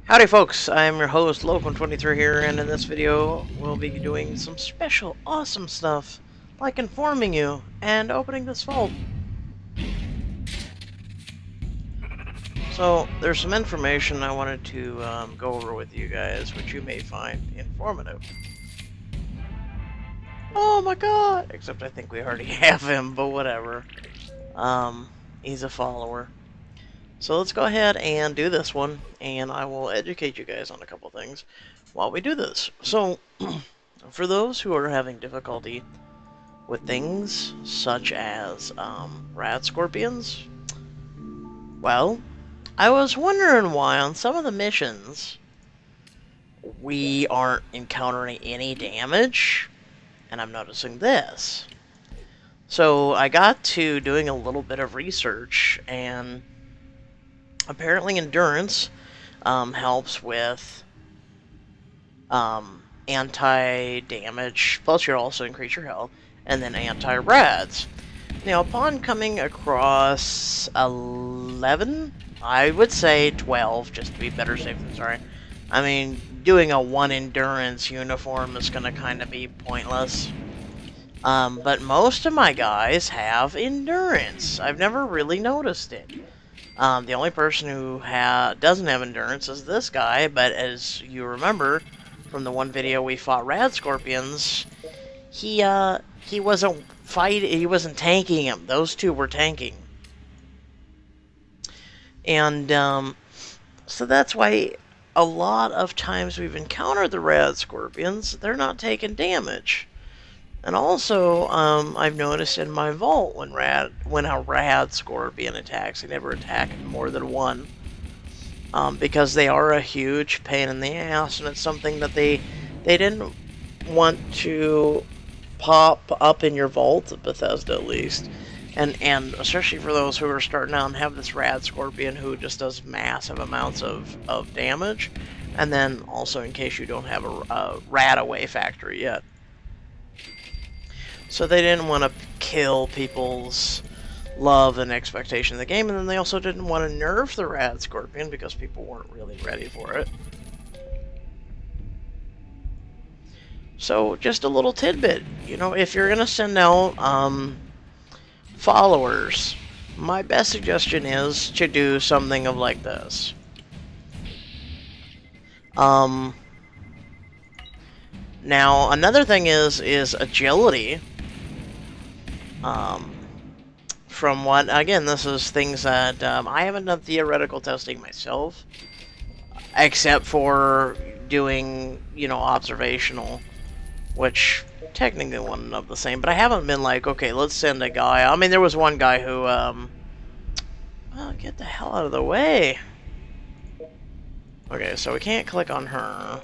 Howdy folks, I'm your host Logan23 here, and in this video we'll be doing some special awesome stuff like informing you and opening this vault. So there's some information I wanted to go over with you guys which you may find informative. Oh my god! Except I think we already have him, but whatever. He's a follower. So let's go ahead and do this one, and I will educate you guys on a couple things while we do this. So, for those who are having difficulty with things such as Radscorpions, well, I was wondering why on some of the missions we aren't encountering any damage, and I'm noticing this. So I got to doing a little bit of research, and apparently endurance helps with anti-damage, plus you also increase your health, and then anti-rads. Now, upon coming across 11, I would say 12, just to be better safe than sorry. I mean, doing a 1 endurance uniform is going to kind of be pointless. But most of my guys have endurance. I've never really noticed it. The only person who doesn't have endurance is this guy, but as you remember from the one video we fought Radscorpions, he wasn't he wasn't tanking him. Those two were tanking. And so that's why a lot of times we've encountered the Radscorpions, they're not taking damage. And also, I've noticed in my vault when a Radscorpion attacks, they never attack more than one, because they are a huge pain in the ass, and it's something that they didn't want to pop up in your vault, Bethesda at least, and especially for those who are starting out and have this Radscorpion who just does massive amounts of damage, and then also in case you don't have a Rad away factory yet. So they didn't want to kill people's love and expectation of the game, and then they also didn't want to nerf the Radscorpion because people weren't really ready for it. So just a little tidbit, you know, if you're gonna send out followers, my best suggestion is to do something of like this. Now another thing is agility. From what, again, this is things that I haven't done theoretical testing myself, except for doing, you know, observational, which technically one of the same, but I haven't been like, okay, let's send a guy. I mean, there was one guy who, well, get the hell out of the way. Okay, so we can't click on her.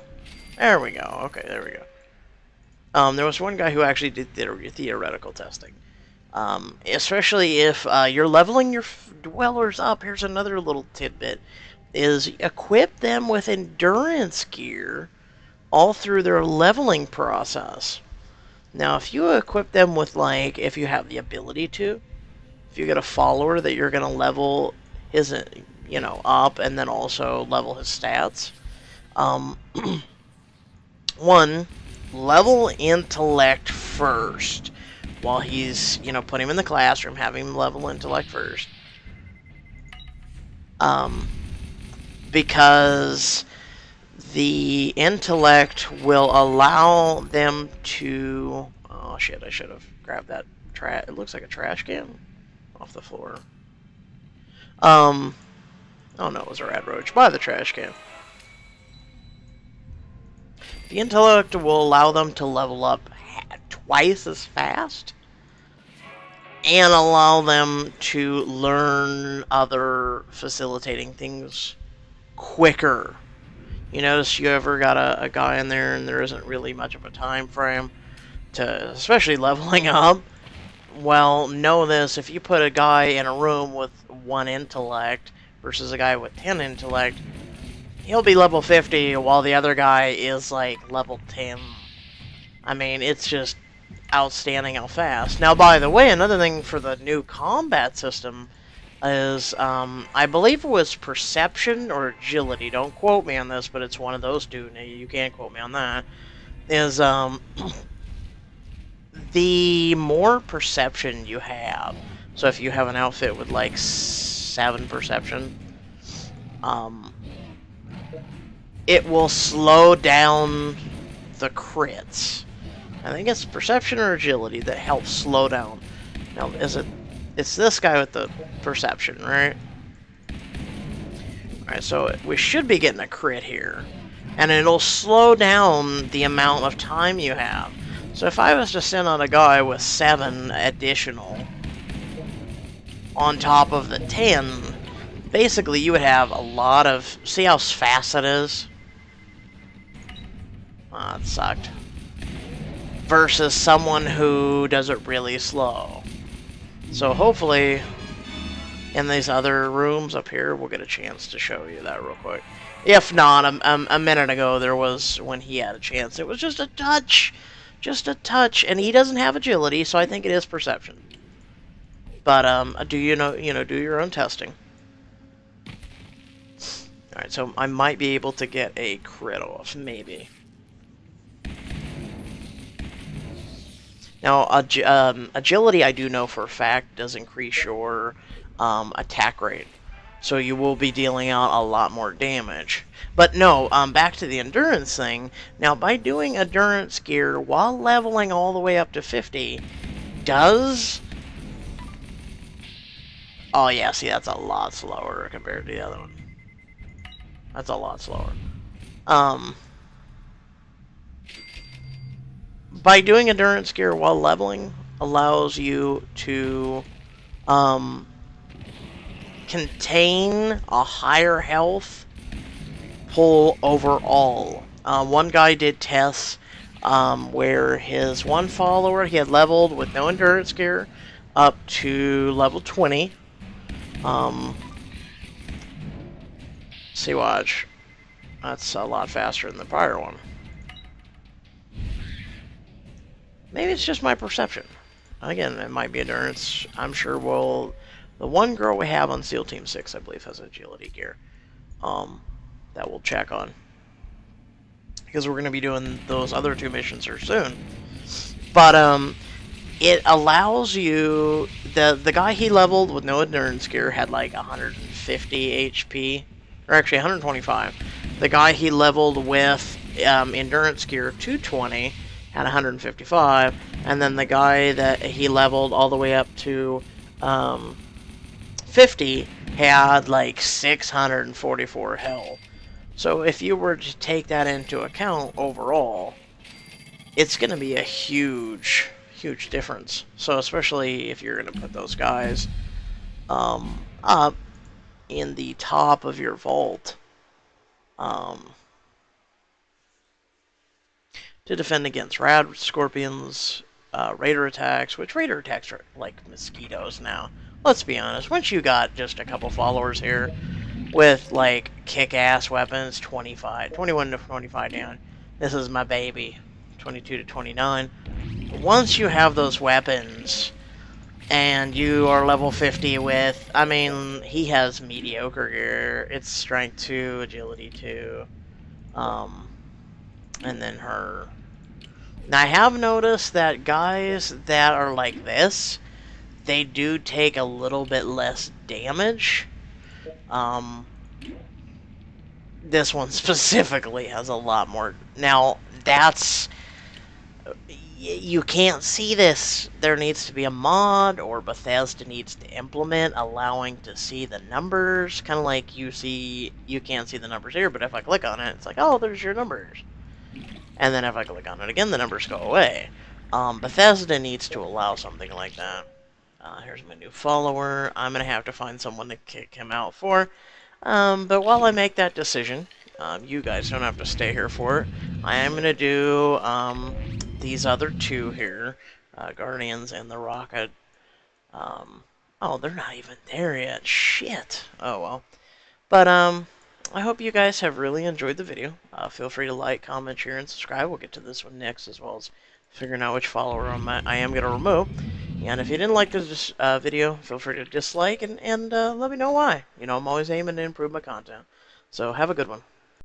There we go. Okay, there we go. There was one guy who actually did theoretical testing. Especially if you're leveling your dwellers up. Here's another little tidbit, is equip them with endurance gear all through their leveling process. Now, if you equip them with, like, if you have the ability to, if you get a follower that you're going to level his, you know, up and then also level his stats, one, level intellect first. While he's, you know, put him in the classroom, having him level intellect first. Because the intellect will allow them to... Oh shit, I should have grabbed that it looks like a trash can off the floor. Oh no, it was a rad roach by the trash can. The intellect will allow them to level up twice as fast and allow them to learn other facilitating things quicker. You notice you ever got a guy in there and there isn't really much of a time frame to, especially leveling up? Well, know this, if you put a guy in a room with 1 intellect versus a guy with 10 intellect, he'll be level 50 while the other guy is like level 10. I mean, it's just outstanding how fast. Now, by the way, another thing for the new combat system is, I believe it was perception or agility. Don't quote me on this, but it's one of those two. Now, you can't quote me on that. Is, the more perception you have, so if you have an outfit with like 7 perception, it will slow down the crits. I think it's perception or agility that helps slow down. Now, it's this guy with the perception, right? Alright, so we should be getting a crit here. And it'll slow down the amount of time you have. So if I was to send on a guy with 7 additional on top of the 10, basically you would have a lot of... See how fast it is? Ah, it sucked. Versus someone who does it really slow. So hopefully, in these other rooms up here, we'll get a chance to show you that real quick. If not, a minute ago there was when he had a chance. It was just a touch. Just a touch. And he doesn't have agility, so I think it is perception. But, do you know, do your own testing. Alright, so I might be able to get a crit off, maybe. Now, agility, I do know for a fact, does increase your attack rate. So you will be dealing out a lot more damage. But no, back to the endurance thing. Now, by doing endurance gear while leveling all the way up to 50, does... Oh yeah, see, that's a lot slower compared to the other one. That's a lot slower. By doing endurance gear while leveling allows you to contain a higher health pull overall. One guy did tests where his one follower, he had leveled with no endurance gear up to level 20. See, watch. That's a lot faster than the prior one. Maybe it's just my perception. Again, it might be endurance. I'm sure we'll... The one girl we have on SEAL Team 6, I believe, has agility gear. That we'll check on. Because we're going to be doing those other 2 missions here soon. But, it allows you... The guy he leveled with no endurance gear had like 150 HP. Or actually, 125. The guy he leveled with endurance gear 220... at 155, and then the guy that he leveled all the way up to 50 had like 644 health. So if you were to take that into account overall, it's going to be a huge difference. So especially if you're going to put those guys up in the top of your vault. To defend against Radscorpions, Raider attacks, which Raider attacks are like mosquitoes now. Let's be honest, once you got just a couple followers here with like kick-ass weapons, 21 to 25 down, this is my baby, 22 to 29. Once you have those weapons, and you are level 50 with, I mean, he has mediocre gear, it's strength 2, agility 2, and then her. Now, I have noticed that guys that are like this, they do take a little bit less damage. This one specifically has a lot more. Now, that's... You can't see this. There needs to be a mod, or Bethesda needs to implement, allowing to see the numbers. Kind of like you can't see the numbers here, but if I click on it, it's like, oh, there's your numbers. And then if I click on it again, the numbers go away. Bethesda needs to allow something like that. Here's my new follower. I'm going to have to find someone to kick him out for. But while I make that decision, you guys don't have to stay here for it. I am going to do these other 2 here. Guardians and the Rocket. Oh, they're not even there yet. Shit. Oh, well. But, I hope you guys have really enjoyed the video. Feel free to like, comment, share, and subscribe. We'll get to this one next, as well as figuring out which follower I am going to remove. And if you didn't like this video, feel free to dislike and let me know why. You know, I'm always aiming to improve my content. So have a good one.